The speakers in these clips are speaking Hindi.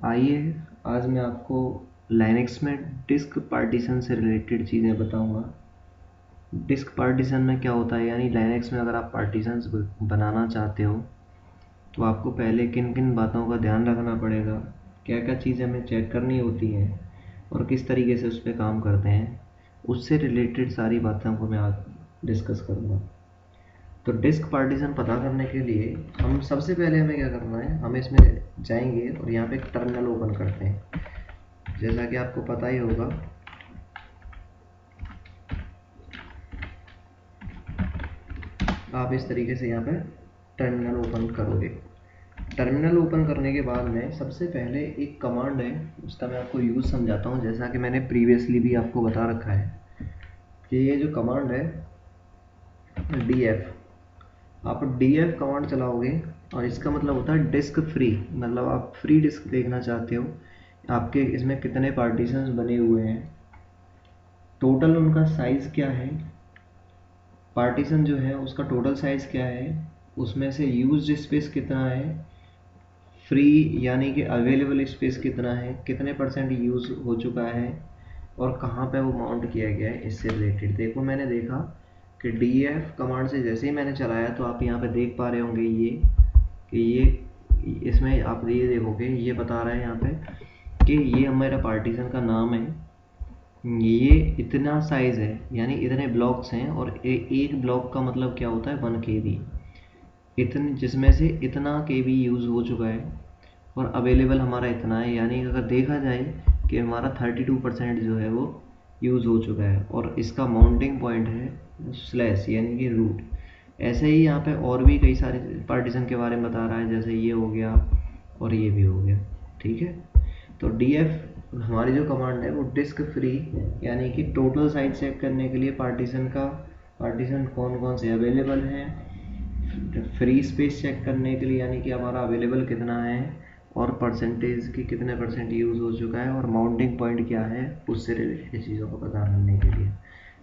आइए आज मैं आपको लाइनक्स में डिस्क पार्टीशन से रिलेटेड चीज़ें बताऊंगा। डिस्क पार्टीशन में क्या होता है, यानी लाइनक्स में अगर आप पार्टीशंस बनाना चाहते हो तो आपको पहले किन किन बातों का ध्यान रखना पड़ेगा, क्या क्या चीज़ें हमें चेक करनी होती हैं और किस तरीके से उस पर काम करते हैं, उससे रिलेटेड सारी बातों को मैं आज डिस्कस करूँगा। तो डिस्क पार्टीशन पता करने के लिए हम सबसे पहले हमें क्या करना है, हम इसमें जाएंगे और यहाँ पे एक टर्मिनल ओपन करते हैं। जैसा कि आपको पता ही होगा, आप इस तरीके से यहाँ पे टर्मिनल ओपन करोगे। टर्मिनल ओपन करने के बाद में सबसे पहले एक कमांड है, उसका मैं आपको यूज़ समझाता हूँ। जैसा कि मैंने प्रीवियसली भी आपको बता रखा है कि ये जो कमांड है df, आप df कमांड चलाओगे और इसका मतलब होता है डिस्क फ्री, मतलब आप फ्री डिस्क देखना चाहते हो आपके इसमें कितने पार्टीशंस बने हुए हैं, टोटल उनका साइज़ क्या है, पार्टीशन जो है उसका टोटल साइज़ क्या है, उसमें से यूज्ड स्पेस कितना है, फ्री यानी कि अवेलेबल स्पेस कितना है, कितने परसेंट यूज़ हो चुका है और कहाँ पे वो माउंट किया गया है, इससे रिलेटेड। देखो मैंने देखा कि df कमांड से जैसे ही मैंने चलाया तो आप यहाँ पे देख पा रहे होंगे ये कि ये इसमें आप ये देखोगे ये बता रहा है यहाँ पे कि ये हमारा पार्टीशन का नाम है, ये इतना साइज़ है यानी इतने ब्लॉक्स हैं और एक ब्लॉक का मतलब क्या होता है 1 KB, इतने जिसमें से इतना KB यूज़ हो चुका है और अवेलेबल हमारा इतना है। यानी अगर देखा जाए कि हमारा 32% जो है वो यूज़ हो चुका है और इसका माउंटिंग पॉइंट है स्लैश यानी कि रूट। ऐसे ही यहाँ पे और भी कई सारे पार्टीशन के बारे में बता रहा है, जैसे ये हो गया और ये भी हो गया। ठीक है, तो df हमारी जो कमांड है वो डिस्क फ्री यानी कि टोटल साइज चेक करने के लिए पार्टीशन कौन कौन से अवेलेबल हैं, फ्री स्पेस चेक करने के लिए यानी कि हमारा अवेलेबल कितना है और परसेंटेज की कितने परसेंट यूज़ हो चुका है और माउंटिंग पॉइंट क्या है, उससे रिलेटेड चीज़ों को पता करने के लिए।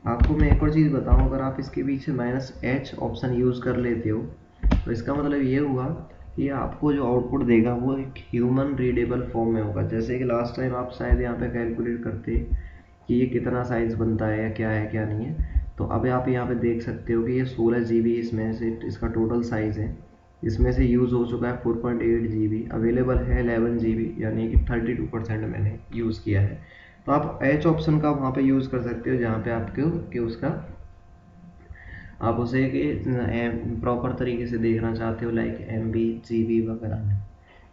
आपको मैं एक और चीज़ बताऊं, अगर आप इसके पीछे -h ऑप्शन यूज़ कर लेते हो तो इसका मतलब ये हुआ कि आपको जो आउटपुट देगा वो एक ह्यूमन रीडेबल फॉर्म में होगा। जैसे कि लास्ट टाइम आप शायद यहाँ पे कैलकुलेट करते कि ये कितना साइज़ बनता है या क्या है क्या नहीं है, तो अब आप यहाँ पे देख सकते हो कि ये 16 GB इसमें से इसका टोटल साइज़ है, इसमें से यूज़ हो चुका है 4.8 GB, अवेलेबल है 11 GB यानी कि 32% मैंने यूज़ किया है। तो आप एच ऑप्शन का वहाँ पे यूज़ कर सकते हो जहाँ पे आपको कि उसका आप उसे कि प्रॉपर तरीके से देखना चाहते हो, लाइक MB GB वगैरह में।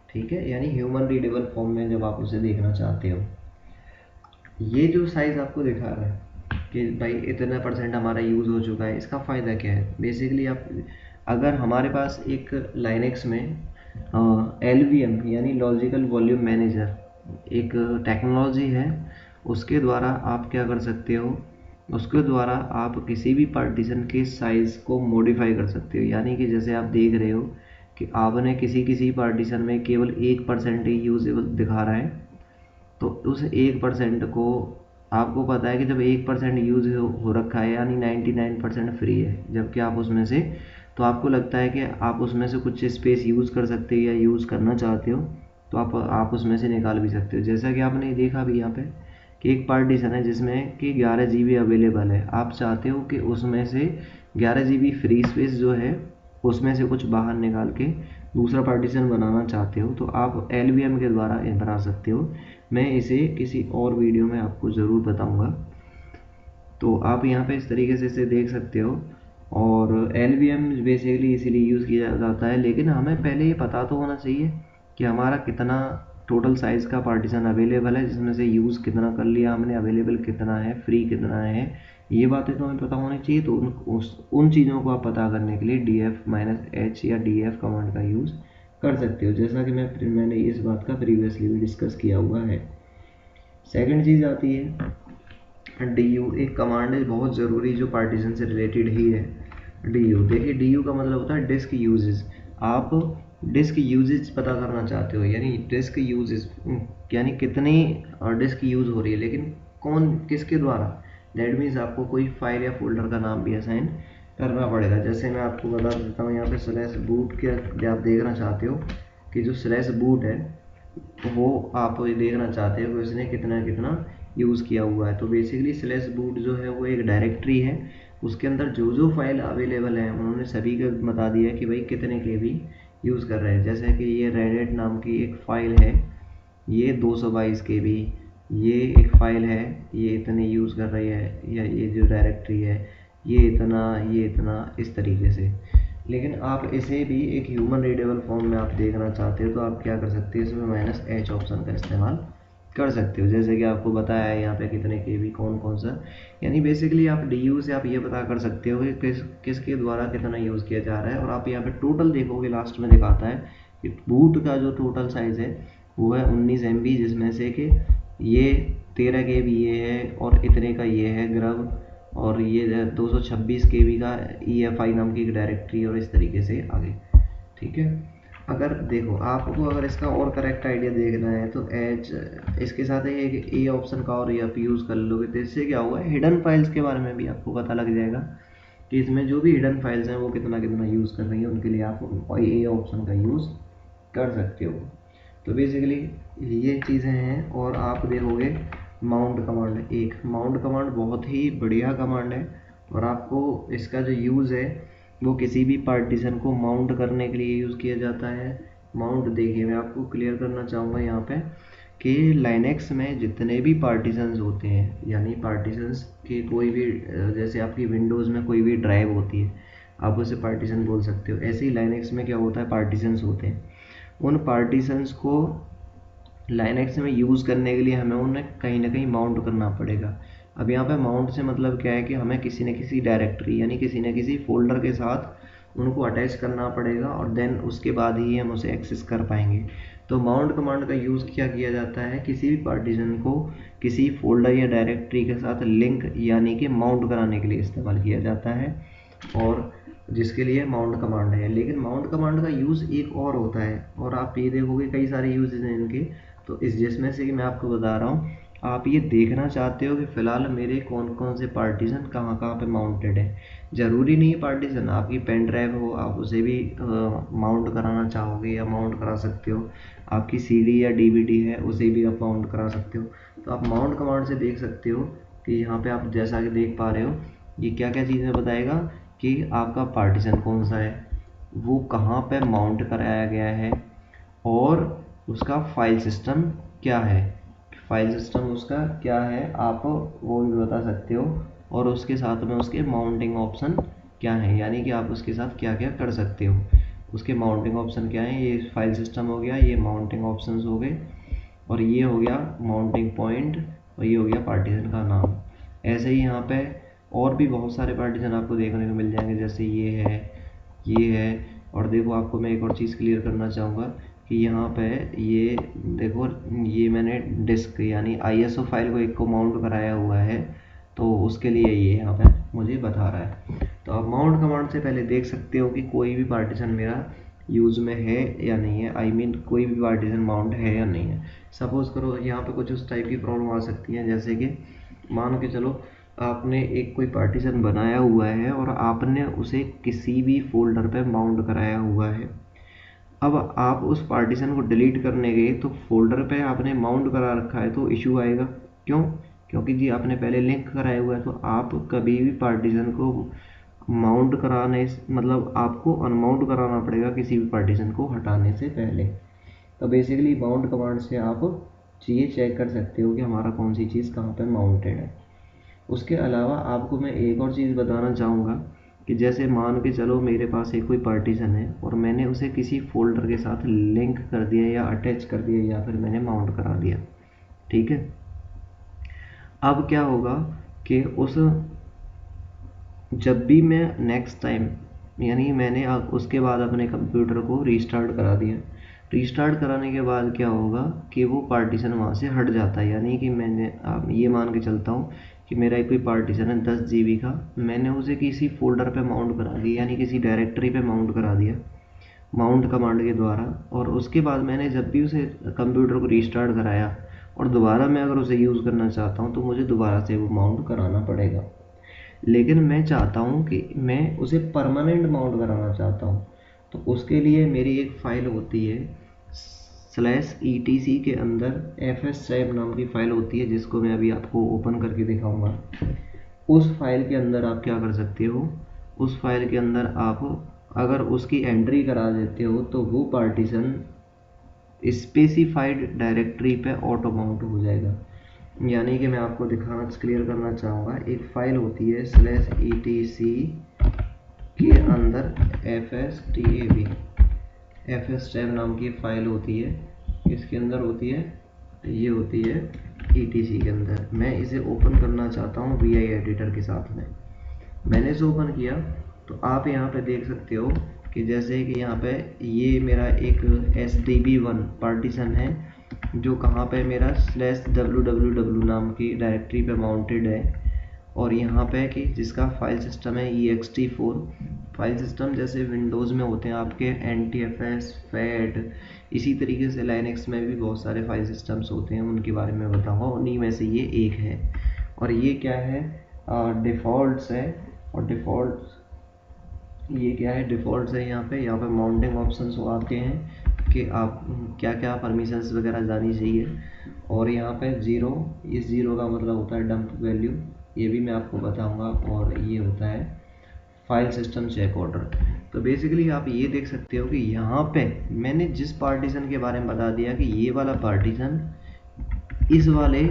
ठीक है, यानी ह्यूमन रीडेबल फॉर्म में जब आप उसे देखना चाहते हो। ये जो साइज़ आपको दिखा रहा है कि भाई इतना परसेंट हमारा यूज़ हो चुका है, इसका फ़ायदा क्या है? बेसिकली आप अगर हमारे पास एक लाइनक्स में LVM यानी लॉजिकल वॉल्यूम मैनेजर एक टेक्नोलॉजी है, उसके द्वारा आप क्या कर सकते हो, उसके द्वारा आप किसी भी पार्टीशन के साइज़ को मॉडिफाई कर सकते हो। यानी कि जैसे आप देख रहे हो कि आपने किसी पार्टीशन में केवल 1% ही यूजेबल दिखा रहा है, तो उस 1% को आपको पता है कि जब 1% यूज़ हो रखा है यानी 99% फ्री है, जबकि आप उसमें से तो आपको लगता है कि आप उसमें से कुछ स्पेस यूज़ कर सकते हो या यूज़ करना चाहते हो तो आप उसमें से निकाल भी सकते हो। जैसा कि आपने देखा भी यहाँ पे कि एक पार्टीशन है जिसमें कि 11 GB अवेलेबल है, आप चाहते हो कि उसमें से 11 GB फ्री स्पेस जो है उसमें से कुछ बाहर निकाल के दूसरा पार्टीशन बनाना चाहते हो तो आप LVM के द्वारा बना सकते हो। मैं इसे किसी और वीडियो में आपको ज़रूर बताऊंगा। तो आप यहाँ पे इस तरीके से इसे देख सकते हो और LVM बेसिकली इसीलिए यूज़ किया जाता है, लेकिन हमें पहले ये पता तो होना चाहिए कि हमारा कितना टोटल साइज़ का पार्टीशन अवेलेबल है, जिसमें से यूज़ कितना कर लिया हमने, अवेलेबल कितना है, फ्री कितना है, ये बातें तो हमें पता होनी चाहिए। तो उन चीज़ों को आप पता करने के लिए df-h या df कमांड का यूज़ कर सकते हो, जैसा कि मैंने इस बात का प्रीवियसली भी डिस्कस किया हुआ है। सेकंड चीज़ आती है du, एक कमांड है बहुत ज़रूरी जो पार्टीशन से रिलेटेड ही है। du, देखिए du का मतलब होता है डिस्क यूजेस। आप डिस्क यूजेज पता करना चाहते हो, यानी डिस्क यूजेस यानी कितनी डिस्क यूज़ हो रही है, लेकिन कौन किसके द्वारा। दैट मीन्स आपको कोई फाइल या फोल्डर का नाम भी असाइन करना पड़ेगा। जैसे मैं आपको बता देता हूँ, यहाँ पे स्लैश बूट के आप देखना चाहते हो कि जो स्लैश बूट है वो आप देखना चाहते हो कि उसने कितना कितना यूज़ किया हुआ है। तो बेसिकली स्लैश बूट जो है वो एक डायरेक्टरी है, उसके अंदर जो जो फाइल अवेलेबल है उन्होंने सभी को बता दिया कि भाई कितने के भी यूज़ कर रहे हैं। जैसे कि ये रेडिट नाम की एक फ़ाइल है, ये 222 के बी, ये एक फ़ाइल है, ये इतने यूज़ कर रही है, या ये जो डायरेक्टरी है ये इतना इस तरीके से। लेकिन आप इसे भी एक ह्यूमन रीडेबल फॉर्म में आप देखना चाहते हो तो आप क्या कर सकते हो, इसमें -h ऑप्शन का इस्तेमाल कर सकते हो। जैसे कि आपको बताया है यहाँ पे कितने के बी कौन कौन सा, यानी बेसिकली आप डी से आप ये पता कर सकते हो कि किसके द्वारा कितना यूज़ किया जा रहा है। और आप यहाँ पे टोटल देखोगे, लास्ट में दिखाता है कि बूट का जो टोटल साइज़ है वो है 19 MB, जिसमें से कि ये 13 के बी ये है और इतने का ये है ग्रब, और ये 226 के बी का EFI नाम की एक डायरेक्टरी, और इस तरीके से आगे। ठीक है, अगर देखो आपको अगर इसका और करेक्ट आइडिया देखना है तो एज इसके साथ ही एक ए ऑप्शन का और आप यूज़ कर लोगे तो इससे क्या हुआ है, हिडन फाइल्स के बारे में भी आपको पता लग जाएगा कि इसमें जो भी हिडन फाइल्स हैं वो कितना कितना यूज़ कर रही हैं, उनके लिए आप ए ऑप्शन का यूज़ कर सकते हो। तो बेसिकली ये चीज़ें हैं। और आप देखोगे माउंट कमांड, एक माउंट कमांड बहुत ही बढ़िया कमांड है, और आपको इसका जो यूज़ है वो किसी भी पार्टीशन को माउंट करने के लिए यूज़ किया जाता है। माउंट देखिए, मैं आपको क्लियर करना चाहूँगा यहाँ पे कि लाइनेक्स में जितने भी पार्टीशंस होते हैं, यानी पार्टीशंस के कोई भी जैसे आपकी विंडोज़ में कोई भी ड्राइव होती है आप उसे पार्टीशन बोल सकते हो, ऐसे ही लाइनेक्स में क्या होता है, पार्टीशंस होते हैं। उन पार्टीशंस को लाइनेक्स में यूज़ करने के लिए हमें उन्हें कहीं ना कहीं माउंट करना पड़ेगा। अब यहाँ पे माउंट से मतलब क्या है कि हमें किसी न किसी डायरेक्टरी यानी किसी न किसी फोल्डर के साथ उनको अटैच करना पड़ेगा, और देन उसके बाद ही हम उसे एक्सेस कर पाएंगे। तो माउंट कमांड का यूज़ क्या किया जाता है, किसी भी पार्टीशन को किसी फोल्डर या डायरेक्टरी के साथ लिंक यानी कि माउंट कराने के लिए इस्तेमाल किया जाता है, और जिसके लिए माउंट कमांड है। लेकिन माउंट कमांड का यूज़ एक और होता है, और आप ये देखोगे कई सारे यूजेज हैं इनके, तो इस जिसमें से कि मैं आपको बता रहा हूँ, आप ये देखना चाहते हो कि फ़िलहाल मेरे कौन कौन से पार्टीशन कहाँ कहाँ पे माउंटेड है। ज़रूरी नहीं है पार्टीशन, आपकी पेन ड्राइव हो आप उसे भी माउंट कराना चाहोगे या माउंट करा सकते हो। आपकी CD या DVD है उसे भी आप माउंट करा सकते हो। तो आप माउंट कमांड से देख सकते हो कि यहाँ पे आप जैसा कि देख पा रहे हो ये क्या क्या चीज़ें बताएगा कि आपका पार्टीशन कौन सा है, वो कहाँ पे माउंट कराया गया है, और उसका फाइल सिस्टम क्या है, फाइल सिस्टम उसका क्या है आप वो भी बता सकते हो, और उसके साथ में उसके माउंटिंग ऑप्शन क्या है, यानी कि आप उसके साथ क्या क्या कर सकते हो। उसके माउंटिंग ऑप्शन क्या है, ये फाइल सिस्टम हो गया, ये माउंटिंग ऑप्शंस हो गए, और ये हो गया माउंटिंग पॉइंट, और ये हो गया पार्टीशन का नाम। ऐसे ही यहाँ पे और भी बहुत सारे पार्टीशन आपको देखने को मिल जाएंगे, जैसे ये है। और देखो आपको मैं एक और चीज़ क्लियर करना चाहूँगा कि यहाँ पे ये देखो, ये मैंने डिस्क यानी ISO फाइल को एक को माउंट कराया हुआ है, तो उसके लिए ये यहाँ पे मुझे बता रहा है। तो आप माउंट कमांड से पहले देख सकते हो कि कोई भी पार्टीशन मेरा यूज़ में है या नहीं है, आई मीन कोई भी पार्टीशन माउंट है या नहीं है। सपोज़ करो यहाँ पे कुछ उस टाइप की प्रॉब्लम आ सकती है, जैसे कि मान के चलो आपने एक कोई पार्टीशन बनाया हुआ है और आपने उसे किसी भी फोल्डर पे माउंट कराया हुआ है। अब आप उस पार्टीशन को डिलीट करने गए तो फोल्डर पे आपने माउंट करा रखा है तो इशू आएगा। क्यों? क्योंकि जी आपने पहले लिंक कराया हुआ है, तो आप कभी भी पार्टीशन को माउंट कराने मतलब आपको अनमाउंट कराना पड़ेगा किसी भी पार्टीशन को हटाने से पहले। तो बेसिकली माउंट कमांड से आप ये चेक कर सकते हो कि हमारा कौन सी चीज़ कहाँ पे माउंटेड है। उसके अलावा आपको मैं एक और चीज़ बताना चाहूँगा कि जैसे मान के चलो मेरे पास एक कोई पार्टीशन है और मैंने उसे किसी फोल्डर के साथ लिंक कर दिया या अटैच कर दिया या फिर मैंने माउंट करा दिया। ठीक है, अब क्या होगा कि उस जब भी मैं नेक्स्ट टाइम यानी मैंने उसके बाद अपने कंप्यूटर को रीस्टार्ट करा दिया, रीस्टार्ट कराने के बाद क्या होगा कि वो पार्टीशन वहाँ से हट जाता है। यानी कि मैंने ये मान के चलता हूँ कि मेरा एक कोई पार्टीशन है 10 GB का, मैंने उसे किसी फोल्डर पे माउंट करा दिया यानी किसी डायरेक्टरी पे माउंट करा दिया माउंट कमांड के द्वारा, और उसके बाद मैंने जब भी उसे कंप्यूटर को रीस्टार्ट कराया और दोबारा मैं अगर उसे यूज़ करना चाहता हूँ तो मुझे दोबारा से वो माउंट कराना पड़ेगा। लेकिन मैं चाहता हूँ कि मैं उसे परमानेंट माउंट कराना चाहता हूँ, तो उसके लिए मेरी एक फ़ाइल होती है /etc के अंदर fstab नाम की फ़ाइल होती है, जिसको मैं अभी आपको ओपन करके दिखाऊंगा। उस फाइल के अंदर आप क्या कर सकते हो, उस फाइल के अंदर आप अगर उसकी एंट्री करा देते हो तो वो पार्टीशन स्पेसिफाइड डायरेक्टरी पे ऑटो माउंट हो जाएगा। यानी कि मैं आपको दिखाना क्लियर करना चाहूँगा, एक फ़ाइल होती है /etc के अंदर fstab नाम की फ़ाइल होती है, इसके अंदर होती है, ये होती है etc के अंदर। मैं इसे ओपन करना चाहता हूँ VI एडिटर के साथ में। मैंने इसे ओपन किया तो आप यहाँ पे देख सकते हो कि जैसे कि यहाँ पे ये मेरा एक SDB1 पार्टीशन है, जो कहाँ पे मेरा /www नाम की डायरेक्टरी पे माउंटेड है, और यहाँ पे कि जिसका फाइल सिस्टम है ext4। फाइल सिस्टम जैसे विंडोज़ में होते हैं आपके NTFS, FAT, इसी तरीके से लाइनक्स में भी बहुत सारे फाइल सिस्टम्स होते हैं, उनके बारे में बताऊँगा, उन्हीं में से ये एक है। और ये क्या है, डिफ़ॉल्ट्स है, और डिफ़ॉल्ट्स ये क्या है, डिफ़ॉल्ट्स है। यहाँ पे माउंटिंग ऑप्शंस आते हैं कि आप क्या क्या परमिशंस वगैरह जानी चाहिए। और यहाँ पे ज़ीरो, इस ज़ीरो का मतलब होता है डंप वैल्यू, ये भी मैं आपको बताऊँगा। और ये होता है फाइल सिस्टम चेक ऑर्डर। तो बेसिकली आप ये देख सकते हो कि यहाँ पे मैंने जिस पार्टीशन के बारे में बता दिया कि ये वाला पार्टीशन इस वाले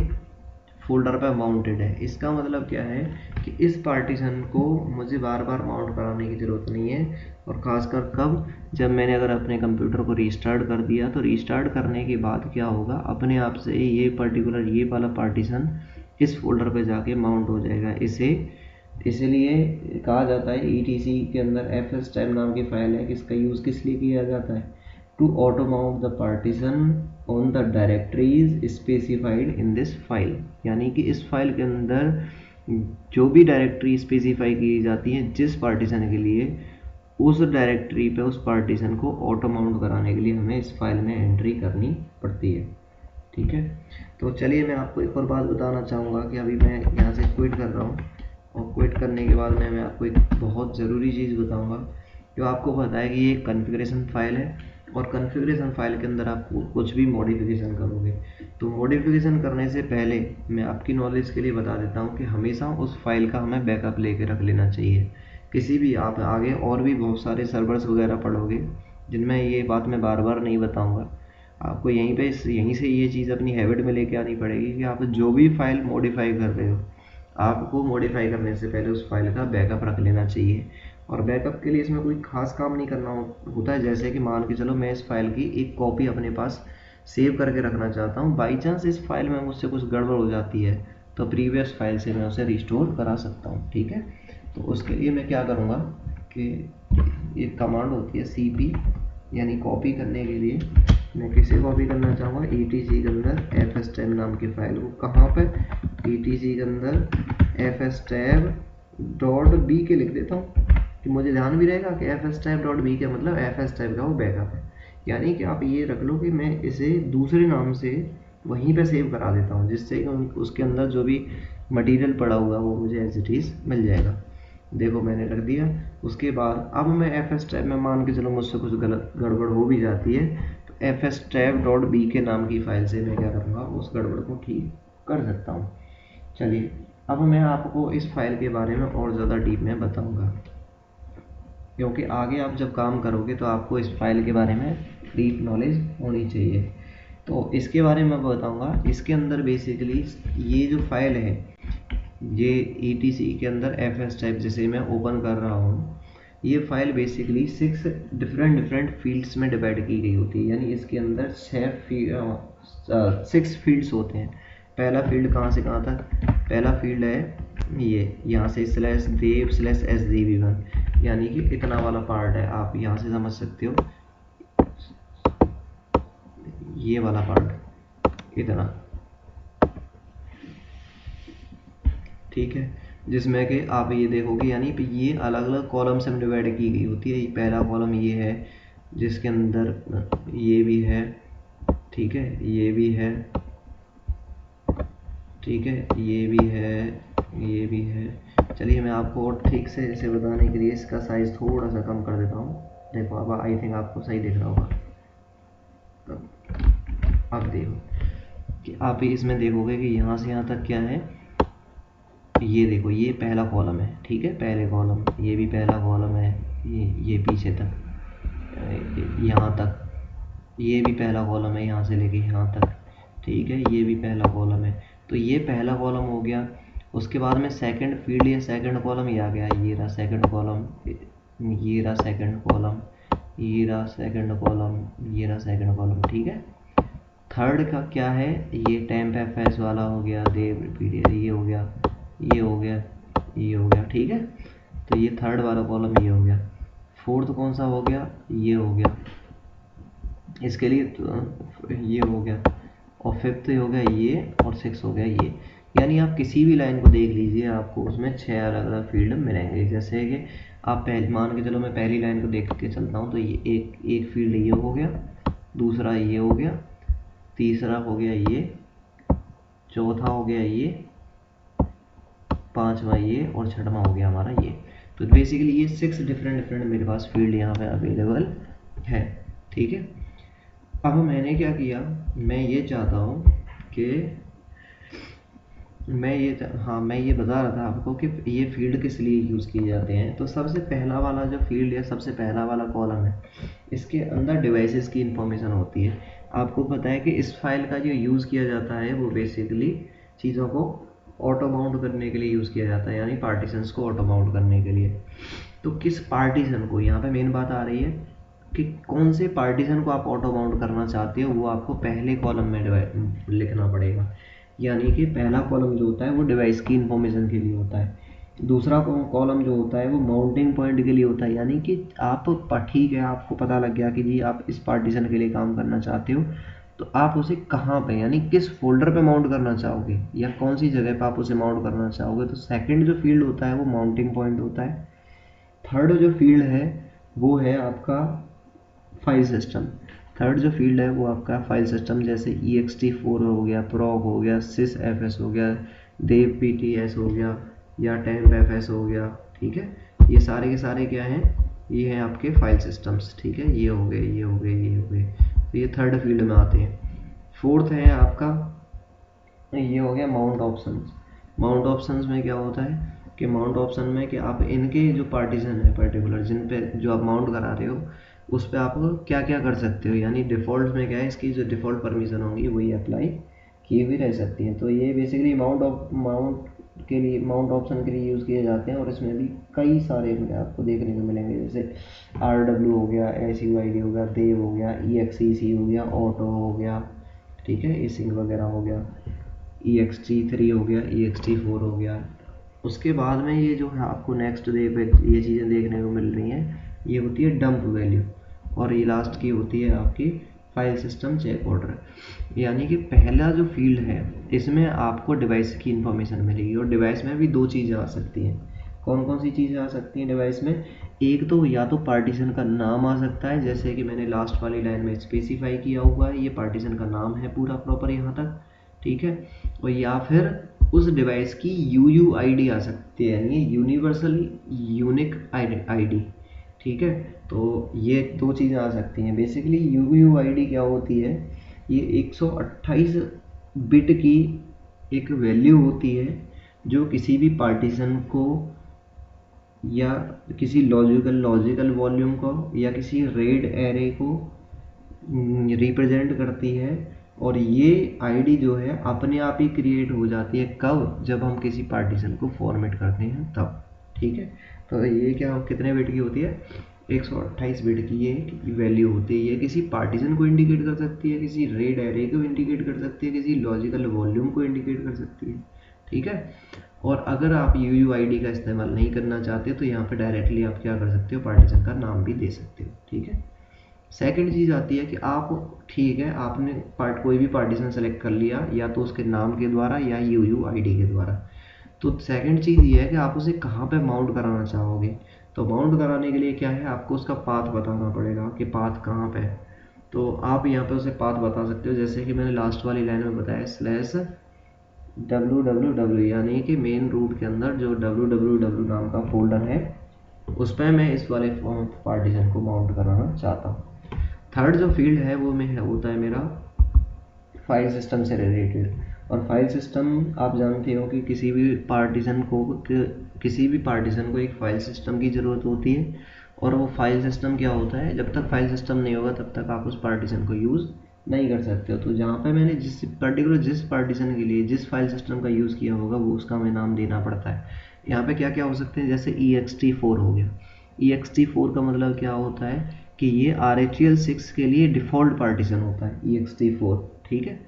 फोल्डर पर माउंटेड है, इसका मतलब क्या है कि इस पार्टीशन को मुझे बार बार माउंट कराने की ज़रूरत नहीं है। और ख़ासकर कब, जब मैंने अगर अपने कंप्यूटर को रीस्टार्ट कर दिया तो रीस्टार्ट करने के बाद क्या होगा, अपने आप से ये पर्टिकुलर ये वाला पार्टीशन इस फोल्डर पे जाके माउंट हो जाएगा। इसलिए कहा जाता है ETC के अंदर fstab नाम की फ़ाइल है, इसका यूज़ किस लिए किया जाता है, to auto mount the partition on the directories specified in this file. यानी कि इस फाइल के अंदर जो भी डायरेक्टरी स्पेसिफाई की जाती है जिस पार्टीशन के लिए, उस डायरेक्टरी पे उस पार्टीशन को ऑटो माउंट कराने के लिए हमें इस फाइल में एंट्री करनी पड़ती है। ठीक है, तो चलिए मैं आपको एक और बात बताना चाहूँगा कि अभी मैं यहाँ से क्विट कर रहा हूँ, और क्विट करने के बाद मैं आपको एक बहुत ज़रूरी चीज़ बताऊँगा। जो आपको पता है कि ये एक कॉन्फ़िगरेशन फाइल है, और कॉन्फ़िगरेशन फाइल के अंदर आप कुछ भी मॉडिफिकेशन करोगे तो मॉडिफिकेशन करने से पहले मैं आपकी नॉलेज के लिए बता देता हूँ कि हमेशा उस फाइल का हमें बैकअप लेके रख लेना चाहिए। किसी भी आप आगे और भी बहुत सारे सर्वर्स वगैरह पढ़ोगे जिनमें ये बात मैं बार बार नहीं बताऊँगा, आपको यहीं से ये चीज़ अपनी हैबिट में लेके आनी पड़ेगी कि आप जो भी फाइल मॉडिफाई कर रहे हो, आपको मॉडिफाई करने से पहले उस फाइल का बैकअप रख लेना चाहिए। और बैकअप के लिए इसमें कोई खास काम नहीं करना होता है। जैसे कि मान के चलो मैं इस फाइल की एक कॉपी अपने पास सेव करके रखना चाहता हूँ, बाई चांस इस फाइल में मुझसे कुछ गड़बड़ हो जाती है तो प्रीवियस फाइल से मैं उसे रिस्टोर करा सकता हूँ। ठीक है, तो उसके लिए मैं क्या करूँगा कि एक कमांड होती है CP, यानी कॉपी करने के लिए मैं किसे कॉपी करना चाहूँगा, ETC के अंदर fstab नाम की फाइल को। कहाँ पे, ETC के अंदर fstab.b के लिख देता हूँ कि मुझे ध्यान भी रहेगा कि fstab.b का मतलब fstab का वो बैकअप है। यानी कि आप ये रख लो कि मैं इसे दूसरे नाम से वहीं पे सेव करा देता हूँ, जिससे कि उसके अंदर जो भी मटेरियल पड़ा हुआ वो मुझे एज इट इज़ मिल जाएगा। देखो मैंने रख दिया। उसके बाद अब मैं fstab में मान के चलो मुझसे कुछ गलत गड़बड़ हो भी जाती है तो fstab.b के नाम की फ़ाइल से मैं क्या करूँगा, उस गड़बड़ को ठीक कर सकता हूँ। चलिए अब मैं आपको इस फाइल के बारे में और ज़्यादा डीप में बताऊँगा, क्योंकि आगे आप जब काम करोगे तो आपको इस फाइल के बारे में डीप नॉलेज होनी चाहिए। तो इसके बारे में बताऊँगा। इसके अंदर बेसिकली ये जो फाइल है, ये ETC के अंदर fstab जिसे मैं ओपन कर रहा हूँ, ये फाइल बेसिकली 6 डिफरेंट फील्ड्स में डिवाइड की गई होती है। यानी इसके अंदर 6 फील्ड्स होते हैं। पहला फील्ड कहाँ से कहाँ तक, पहला फील्ड है ये यहाँ से /dev/sdb1, यानी कि इतना वाला पार्ट है, आप यहाँ से समझ सकते हो ये वाला पार्ट इतना, ठीक है, जिसमें कि आप ये देखोगे यानी ये अलग अलग कॉलम्स में डिवाइड की गई होती है। ये पहला कॉलम ये है जिसके अंदर ये भी है, ठीक है, ये भी है, ठीक है, ये भी है, ये भी है। चलिए मैं आपको और ठीक से इसे बताने के लिए इसका साइज़ थोड़ा सा कम कर देता हूँ। देखो अब आई थिंक आपको सही दिख रहा होगा। अब देखो कि आप इसमें देखोगे कि यहाँ से यहाँ तक क्या है, ये देखो ये पहला कॉलम है, ठीक है, पहले कॉलम, ये भी पहला कॉलम है, ये पीछे तक यहाँ तक, ये भी पहला कॉलम है यहाँ से लेके यहाँ तक, ठीक है, ये भी पहला कॉलम है। तो ये पहला कॉलम हो गया। उसके बाद में सेकंड फील्ड या सेकंड कॉलम ये आ गया, ये रहा सेकंड कॉलम, ये रहा सेकंड कॉलम, ये रहा सेकंड कॉलम, ये रहा सेकंड कॉलम, ठीक है। थर्ड का क्या है, ये टेम्प एफ वाला हो गया, देव पीरियड, ये हो गया, ये हो गया, ये हो गया, ठीक है। तो ये थर्ड वाला कॉलम ये हो गया। फोर्थ कौन सा हो गया, ये हो गया, इसके लिए तो ये हो गया, और फिफ्थ हो गया ये, और सिक्स हो गया ये। यानी आप किसी भी लाइन को देख लीजिए, आपको उसमें 6 अलग अलग फील्ड मिलेंगे। जैसे कि आप पहले मान के चलो, मैं पहली लाइन को देख के चलता हूँ, तो ये एक फील्ड ये हो गया, दूसरा ये हो गया, तीसरा हो गया ये, चौथा हो गया ये, पांचवा ये, और छठवां हो गया हमारा ये। तो बेसिकली ये 6 डिफरेंट मेरे पास फील्ड यहाँ पे अवेलेबल है, ठीक है। अब मैंने क्या किया, मैं ये चाहता हूँ कि मैं ये बता रहा था आपको कि ये फील्ड किस लिए यूज़ किए जाते हैं। तो सबसे पहला वाला जो फील्ड या सबसे पहला वाला कॉलम है, इसके अंदर डिवाइसेस की इंफॉर्मेशन होती है। आपको पता है कि इस फाइल का जो यूज़ किया जाता है वो बेसिकली चीज़ों को ऑटो माउंट करने के लिए यूज़ किया जाता है, यानी पार्टीशंस को ऑटो माउंट करने के लिए। तो किस पार्टीशन को, यहाँ पे मेन बात आ रही है कि कौन से पार्टीशन को आप ऑटो माउंट करना चाहते हो, वो आपको पहले कॉलम में लिखना पड़ेगा। यानी कि पहला कॉलम जो होता है वो डिवाइस की इंफॉर्मेशन के लिए होता है, दूसरा कॉलम जो होता है वो माउंटिंग पॉइंट के लिए होता है। यानी कि आप ठीक है, आपको पता लग गया कि जी आप इस पार्टीशन के लिए काम करना चाहते हो, तो आप उसे कहाँ पे, यानी किस फोल्डर पे माउंट करना चाहोगे या कौन सी जगह पे आप उसे माउंट करना चाहोगे। तो सेकंड जो फील्ड होता है वो माउंटिंग पॉइंट होता है। थर्ड जो फील्ड है वो है आपका फाइल सिस्टम। थर्ड जो फील्ड है वो आपका फाइल सिस्टम, जैसे ext4 हो गया, proc हो गया, sysfs हो गया, dev pts हो गया, या tempfs हो गया, ठीक है। ये सारे के सारे क्या हैं, ये हैं आपके फाइल सिस्टम्स, ठीक है। ये हो गए, ये हो गए, ये हो गए, तो ये थर्ड फील्ड में आते हैं। फोर्थ है आपका, ये हो गया माउंट ऑप्शंस। माउंट ऑप्शंस में क्या होता है कि माउंट ऑप्शन में कि आप इनके जो पार्टीशन है पर्टिकुलर, जिन पे जो आप माउंट करा रहे हो, उस पर आप क्या क्या कर सकते हो। यानी डिफ़ॉल्ट में क्या है, इसकी जो डिफ़ॉल्ट परमिशन होंगी वही अप्लाई की हुई रह सकती हैं। तो ये बेसिकली माउंट ऑप्शन के लिए यूज़ किए जाते हैं, और इसमें भी कई सारे आपको देखने को मिलेंगे, जैसे RW हो गया, SUID हो गया, देव हो गया, EXEC हो गया, ऑटो हो गया, ठीक है, एसिंग वगैरह हो गया, ext3 हो गया, ext4 हो गया। उसके बाद में ये जो है आपको नेक्स्ट डे पे ये चीज़ें देखने को मिल रही हैं, ये होती है डंप वैल्यू, और ये लास्ट की होती है आपकी फाइल सिस्टम चेक ऑर्डर। यानी कि पहला जो फील्ड है इसमें आपको डिवाइस की इंफॉर्मेशन मिलेगी, और डिवाइस में भी दो चीज़ें आ सकती हैं। कौन कौन सी चीज़ें आ सकती हैं डिवाइस में, एक तो या तो पार्टीशन का नाम आ सकता है, जैसे कि मैंने लास्ट वाली लाइन में स्पेसिफाई किया हुआ है, ये पार्टीशन का नाम है पूरा प्रॉपर यहाँ तक, ठीक है। और या फिर उस डिवाइस की UUID आ सकती है, यानी यूनिवर्सल यूनिक आईडी, ठीक है। तो ये दो चीज़ें आ सकती हैं। बेसिकली UUID क्या होती है, ये 128 बिट की एक वैल्यू होती है, जो किसी भी पार्टीशन को या किसी लॉजिकल वॉल्यूम को या किसी रेड एरे को रिप्रेजेंट करती है। और ये आईडी जो है अपने आप ही क्रिएट हो जाती है, कब, जब हम किसी पार्टीशन को फॉर्मेट करते हैं तब, ठीक है। तो ये क्या कितने बिट की होती है, 128 बिट की ये वैल्यू होती है। ये किसी पार्टीशन को इंडिकेट कर सकती है, किसी रेड एरे को इंडिकेट कर सकती है, किसी लॉजिकल वॉल्यूम को इंडिकेट कर सकती है, ठीक है। और अगर आप UUID का इस्तेमाल नहीं करना चाहते तो यहाँ पे डायरेक्टली आप क्या कर सकते हो, पार्टीशन का नाम भी दे सकते हो, ठीक है। सेकंड चीज़ आती है कि आप, ठीक है, आपने कोई भी पार्टीशन सेलेक्ट कर लिया, या तो उसके नाम के द्वारा या UUID के द्वारा। तो सेकंड चीज़ ये है कि आप उसे कहाँ पे माउंट कराना चाहोगे। तो माउंट कराने के लिए क्या है, आपको उसका पाथ बताना पड़ेगा कि पाथ कहाँ पे है। तो आप यहाँ पे उसे पाथ बता सकते हो, जैसे कि मैंने लास्ट वाली लाइन में बताया, /www, यानी कि मेन रूट के अंदर जो www नाम का फोल्डर है, उस पर मैं इस वाले पार्टीशन को माउंट कराना चाहता हूँ। थर्ड जो फील्ड है वो में होता है मेरा फाइल सिस्टम से रिलेटेड। और फाइल सिस्टम आप जानते हो कि किसी भी पार्टीशन को एक फाइल सिस्टम की ज़रूरत होती है। और वो फाइल सिस्टम क्या होता है, जब तक फाइल सिस्टम नहीं होगा तब तक आप उस पार्टीशन को यूज़ नहीं कर सकते हो। तो जहाँ पे मैंने जिस पार्टीशन के लिए जिस फाइल सिस्टम का यूज़ किया होगा वो उसका हमें नाम देना पड़ता है। यहाँ पे क्या क्या हो सकते हैं, जैसे ext4 हो गया। ext4 का मतलब क्या होता है कि ये RHEL6 के लिए डिफ़ॉल्ट पार्टीशन होता है ext4, ठीक है।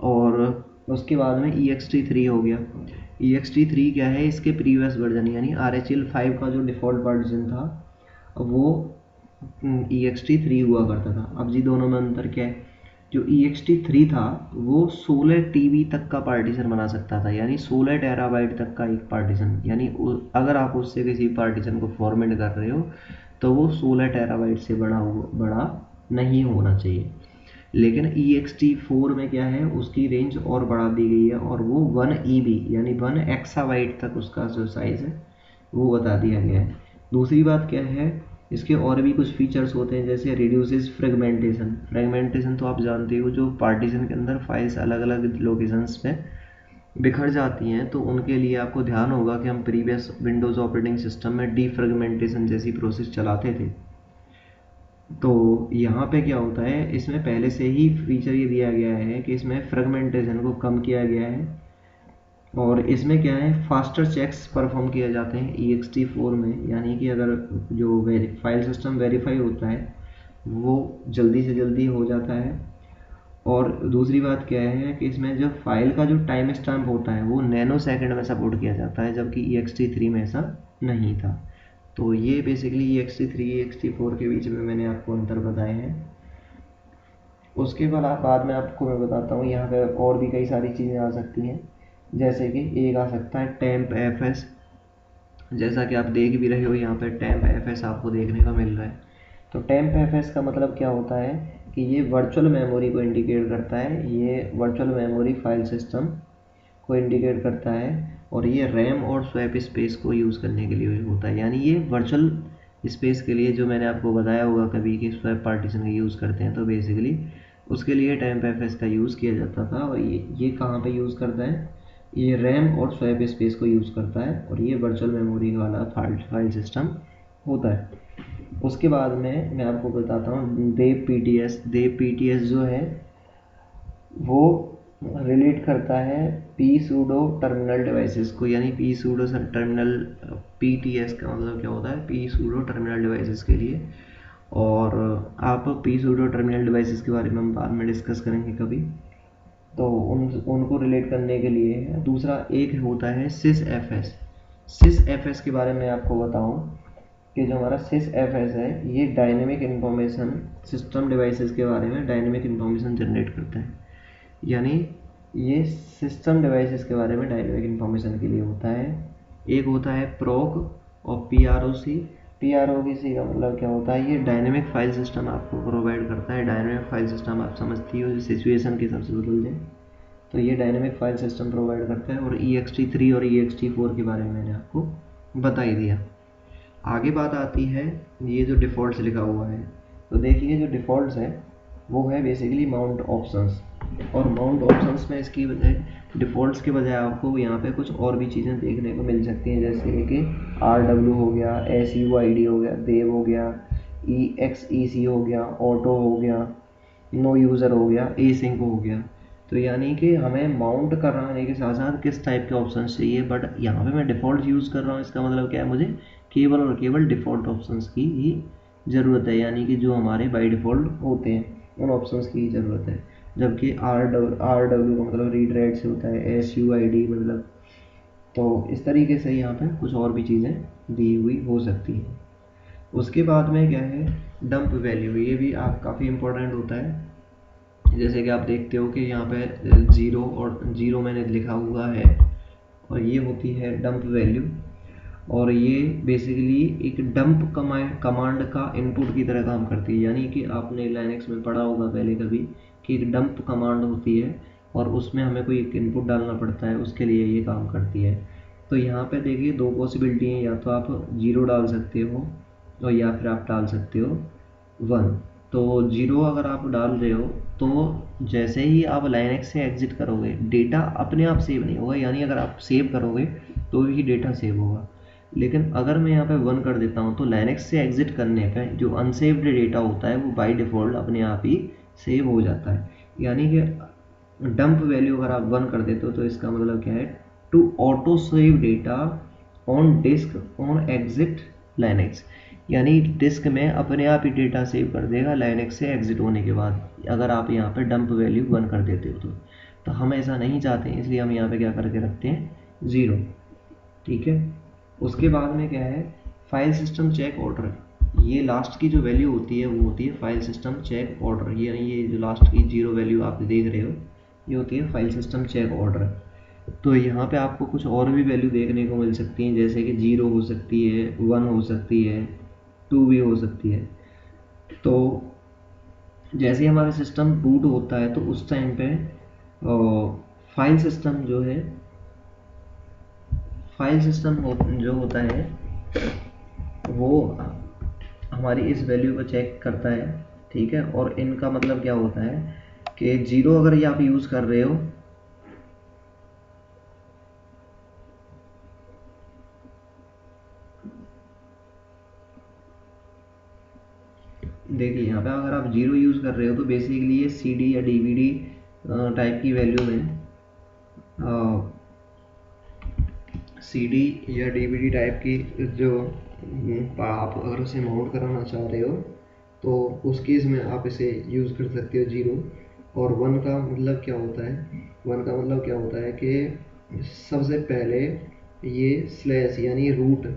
और उसके बाद में ext3 हो गया। ext3 क्या है, इसके प्रीवियस वर्जन यानी RHEL5 का जो डिफ़ॉल्ट पार्टीशन था वो ext3 हुआ करता था। अब जी दोनों में अंतर क्या है, जो ext3 था वो 16 TB तक का पार्टीशन बना सकता था, यानी 16 टेराबाइट तक का एक पार्टीशन। यानी अगर आप उससे किसी पार्टीशन को फॉर्मेट कर रहे हो तो वो 16 टेराबाइट से बड़ा नहीं होना चाहिए। लेकिन ext4 में क्या है, उसकी रेंज और बढ़ा दी गई है और वो 1 EB यानी 1 एक्साबाइट तक उसका जो साइज़ है वो बता दिया गया है। दूसरी बात क्या है, इसके और भी कुछ फीचर्स होते हैं, जैसे रिड्यूसेस फ्रेगमेंटेशन तो आप जानते हो, जो पार्टीशन के अंदर फाइल्स अलग अलग लोकेशंस पे बिखर जाती हैं तो उनके लिए आपको ध्यान होगा कि हम प्रीवियस विंडोज़ ऑपरेटिंग सिस्टम में डीफ्रेगमेंटेशन जैसी प्रोसेस चलाते थे। तो यहाँ पे क्या होता है, इसमें पहले से ही फीचर ये दिया गया है कि इसमें फ्रेगमेंटेशन को कम किया गया है। और इसमें क्या है, फास्टर चेक्स परफॉर्म किए जाते हैं ext4 में, यानी कि अगर जो फाइल सिस्टम वेरीफाई होता है वो जल्दी से जल्दी हो जाता है। और दूसरी बात क्या है कि इसमें जो फाइल का जो टाइम स्टैम्प होता है वो नैनो सेकंड में सपोर्ट किया जाता है, जबकि ext3 में ऐसा नहीं था। तो ये बेसिकली ext3 ext4 के बीच में मैंने आपको अंतर बताए हैं। उसके बाद में आपको मैं बताता हूँ, यहाँ पे और भी कई सारी चीज़ें आ सकती हैं, जैसे कि एक आ सकता है टेम्प fs। जैसा कि आप देख भी रहे हो यहाँ पे टेम्प fs आपको देखने को मिल रहा है। तो टेम्प fs का मतलब क्या होता है कि ये वर्चुअल मेमोरी को इंडिकेट करता है, ये वर्चुअल मेमोरी फाइल सिस्टम को इंडिकेट करता है। और ये रैम और स्वैप स्पेस को यूज़ करने के लिए होता है, यानी ये वर्चुअल स्पेस के लिए जो मैंने आपको बताया होगा कभी कि स्वैप पार्टीशन का यूज़ करते हैं, तो बेसिकली उसके लिए टेम्प fs का यूज़ किया जाता था। और ये कहाँ पे यूज़ करता है, ये रैम और स्वैप स्पेस को यूज़ करता है और ये वर्चुअल मेमोरी वाला फाइल सिस्टम होता है। उसके बाद में मैं आपको बताता हूँ देव पीटीएस जो है वो रिलेट करता है पी सूडो टर्मिनल डिवाइसेस को, यानी पी सूडो टर्मिनल पीटीएस का मतलब क्या होता है, पी सूडो टर्मिनल डिवाइसेस के लिए। और आप पी सूडो टर्मिनल डिवाइसेस के बारे में हम बाद में डिस्कस करेंगे कभी, तो उनको रिलेट करने के लिए। दूसरा एक होता है सिस एफ के बारे में आपको बताऊं कि जो हमारा सिस एफ है ये डायनेमिक इंफॉर्मेशन सिस्टम डिवाइसेस के बारे में डायनेमिक इंफॉर्मेशन जनरेट करता है, यानी ये सिस्टम डिवाइसेस के बारे में डायनेमिक इंफॉर्मेशन के लिए होता है। एक होता है प्रोक और पीआरओसी का मतलब क्या होता है, ये डायनेमिक फाइल सिस्टम आपको प्रोवाइड करता है। डायनेमिक फाइल सिस्टम आप समझती हो, जो सिचुएशन के हिसाब से बदल जाए, तो ये डायनेमिक फाइल सिस्टम प्रोवाइड करता है। और ext3 और ext4 के बारे में मैंने आपको बता ही दिया। आगे बात आती है ये जो डिफ़ॉल्ट्स लिखा हुआ है, तो देखिए जो डिफ़ॉल्ट्स है वो है बेसिकली माउंट ऑप्शंस। और माउंट ऑप्शंस में इसकी बजाय डिफ़ॉल्ट्स के बजाय आपको यहाँ पे कुछ और भी चीज़ें देखने को मिल सकती हैं, जैसे कि RW हो गया, SUID हो गया, देव हो गया, EXEC हो गया, ऑटो हो गया, नो यूज़र हो गया, एसिंक हो गया। तो यानी कि हमें माउंट कराने के साथ साथ किस टाइप के ऑप्शन चाहिए, बट यहाँ पे मैं डिफ़ॉल्ट यूज़ कर रहा हूँ, इसका मतलब क्या है, मुझे केवल और केवल डिफ़ॉल्ट ऑप्शंस की ही ज़रूरत है, यानी कि जो हमारे बाय डिफ़ॉल्ट होते हैं उन ऑप्शंस की ही ज़रूरत है। जबकि RW का मतलब रीड राइट से होता है, SUID मतलब। तो इस तरीके से यहाँ पे कुछ और भी चीज़ें दी हुई हो सकती हैं। उसके बाद में क्या है डंप वैल्यू, ये भी आप काफ़ी इम्पोर्टेंट होता है। जैसे कि आप देखते हो कि यहाँ पे ज़ीरो मैंने लिखा हुआ है और ये होती है डंप वैल्यू। और ये बेसिकली एक डंप कमांड का इनपुट की तरह काम करती है, यानी कि आपने लाइनक्स में पढ़ा होगा पहले कभी कि एक डंप कमांड होती है और उसमें हमें कोई एक इनपुट डालना पड़ता है, उसके लिए ये काम करती है। तो यहाँ पे देखिए दो पॉसिबिलिटी हैं, या तो आप 0 डाल सकते हो और या फिर आप डाल सकते हो 1। तो 0 अगर आप डाल रहे हो तो जैसे ही आप लाइनक्स से एग्जिट करोगे डेटा अपने आप सेव नहीं होगा, यानी अगर आप सेव करोगे तो ही डेटा सेव होगा। लेकिन अगर मैं यहाँ पे 1 कर देता हूँ तो लाइनक्स से एग्जिट करने पे जो अनसेव्ड डेटा होता है वो बाय डिफ़ॉल्ट अपने आप ही सेव हो जाता है। यानी कि डंप वैल्यू अगर आप 1 कर देते हो तो इसका मतलब क्या है, to auto save data on disk on exit Linux, यानी डिस्क में अपने आप ही डेटा सेव कर देगा लाइनक्स से एग्जिट होने के बाद, अगर आप यहाँ पे डंप वैल्यू 1 कर देते हो तो हम ऐसा नहीं चाहते हैं, इसलिए हम यहाँ पे क्या करके रखते हैं 0। ठीक है, उसके बाद में क्या है, फाइल सिस्टम चेक ऑर्डर। ये लास्ट की जो वैल्यू होती है वो होती है फाइल सिस्टम चेक ऑर्डर, ये जो लास्ट की 0 वैल्यू आप देख रहे हो ये होती है फाइल सिस्टम चेक ऑर्डर। तो यहाँ पे आपको कुछ और भी वैल्यू देखने को मिल सकती हैं, जैसे कि 0 हो सकती है, 1 हो सकती है, 2 भी हो सकती है। तो जैसे ही हमारा सिस्टम बूट होता है तो उस टाइम पे फाइल सिस्टम जो है, फाइल सिस्टम जो होता है वो हमारी इस वैल्यू को चेक करता है। ठीक है, और इनका मतलब क्या होता है कि 0 अगर ये आप यूज़ कर रहे हो देखिए यहाँ पे अगर आप 0 यूज़ कर रहे हो तो बेसिकली ये CD या DVD टाइप की वैल्यू में CD या DVD टाइप की जो आप अगर उसे माउंट कराना चाह रहे हो तो उस केस में आप इसे यूज़ कर सकते हो 0। और 1 का मतलब क्या होता है, 1 का मतलब क्या होता है कि सबसे पहले ये स्लैश यानी रूट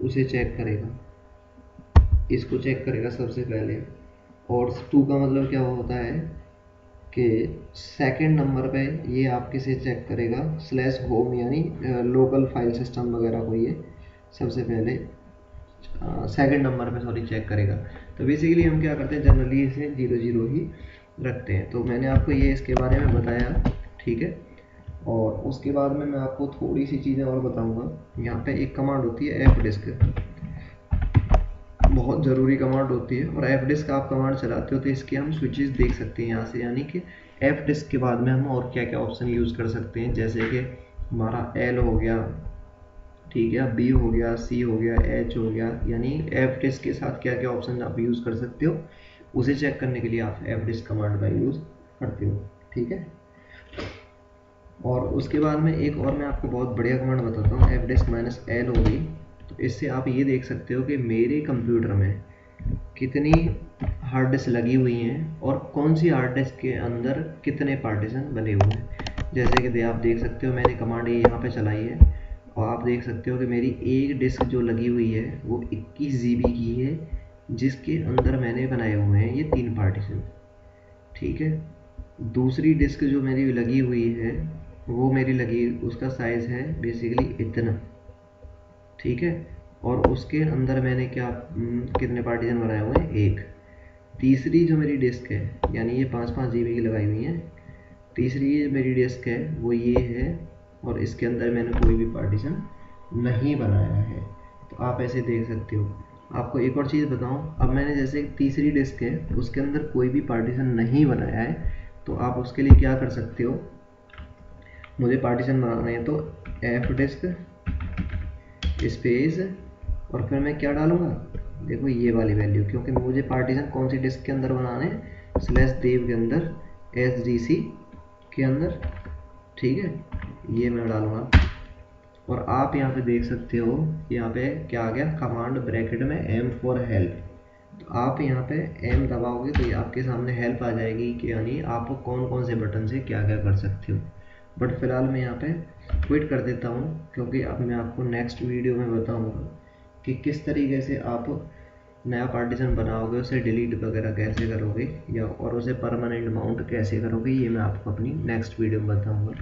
उसे चेक करेगा, इसको चेक करेगा सबसे पहले। और 2 का मतलब क्या होता है कि सेकंड नंबर पे ये आपके से चेक करेगा स्लैश होम, यानी लोकल फाइल सिस्टम वगैरह को ये सबसे पहले सेकंड नंबर पे सॉरी चेक करेगा। तो बेसिकली हम क्या करते हैं, जनरली इसे 0 ही रखते हैं। तो मैंने आपको ये इसके बारे में बताया। ठीक है, और उसके बाद में मैं आपको थोड़ी सी चीज़ें और बताऊंगा। यहाँ पे एक कमांड होती है एफ डिस्क, बहुत ज़रूरी कमांड होती है, और एफ डिस्क आप कमांड चलाते हो तो इसके हम स्विचेस देख सकते हैं यहाँ से, यानी कि एफ डिस्क के बाद में हम और क्या क्या ऑप्शन यूज़ कर सकते हैं, जैसे कि हमारा एल हो गया, ठीक है, बी हो गया, सी हो गया, एच हो गया, यानी एफ डिस्क के साथ क्या क्या ऑप्शन आप यूज़ कर सकते हो उसे चेक करने के लिए आप एफ डिस्क कमांड का यूज़ करते हो। ठीक है, और उसके बाद में एक और मैं आपको बहुत बढ़िया कमांड बताता हूँ, एफ डिस्क -L हो गई। तो इससे आप ये देख सकते हो कि मेरे कंप्यूटर में कितनी हार्ड डिस्क लगी हुई हैं और कौन सी हार्ड डिस्क के अंदर कितने पार्टीशन बने हुए हैं। जैसे कि आप देख सकते हो मैंने कमांड ये यहाँ पे चलाई है, और आप देख सकते हो कि मेरी एक डिस्क जो लगी हुई है वो 21 GB की है, जिसके अंदर मैंने बनाए हुए हैं ये 3 पार्टीशन। ठीक है, दूसरी डिस्क जो मेरी लगी हुई है वो मेरी लगी, उसका साइज़ है बेसिकली इतना। ठीक है, और उसके अंदर मैंने क्या कितने पार्टीशन बनाए हुए हैं, एक। तीसरी जो मेरी डिस्क है, यानी ये 5-5 GB की लगाई हुई है, तीसरी जो मेरी डिस्क है वो ये है, और इसके अंदर मैंने कोई भी पार्टीशन नहीं बनाया है। तो आप ऐसे देख सकते हो। आपको एक और चीज़ बताऊं, अब मैंने जैसे तीसरी डिस्क है उसके अंदर कोई भी पार्टीशन नहीं बनाया है, तो आप उसके लिए क्या कर सकते हो, मुझे पार्टीशन बनाने हैं तो एफ डिस्क स्पेस, और फिर मैं क्या डालूंगा, देखो ये वाली वैल्यू, क्योंकि मुझे पार्टीशन कौन सी डिस्क के अंदर बनाने हैं, /देव के अंदर, SDC के अंदर। ठीक है, ये मैं डालूंगा। और आप यहाँ पे देख सकते हो, यहाँ पे क्या आ गया, कमांड ब्रैकेट में M फॉर हेल्प। तो आप यहाँ पे M दबाओगे तो ये आपके सामने हेल्प आ जाएगी कि यानी आप कौन कौन से बटन से क्या क्या कर सकते हो। बट फिलहाल मैं यहाँ पे क्विट कर देता हूँ, क्योंकि अब मैं आपको नेक्स्ट वीडियो में बताऊँगा कि किस तरीके से आप नया पार्टीशन बनाओगे, उसे डिलीट वगैरह कैसे करोगे, या और उसे परमानेंट माउंट कैसे करोगे, ये मैं आपको अपनी नेक्स्ट वीडियो में बताऊँगा।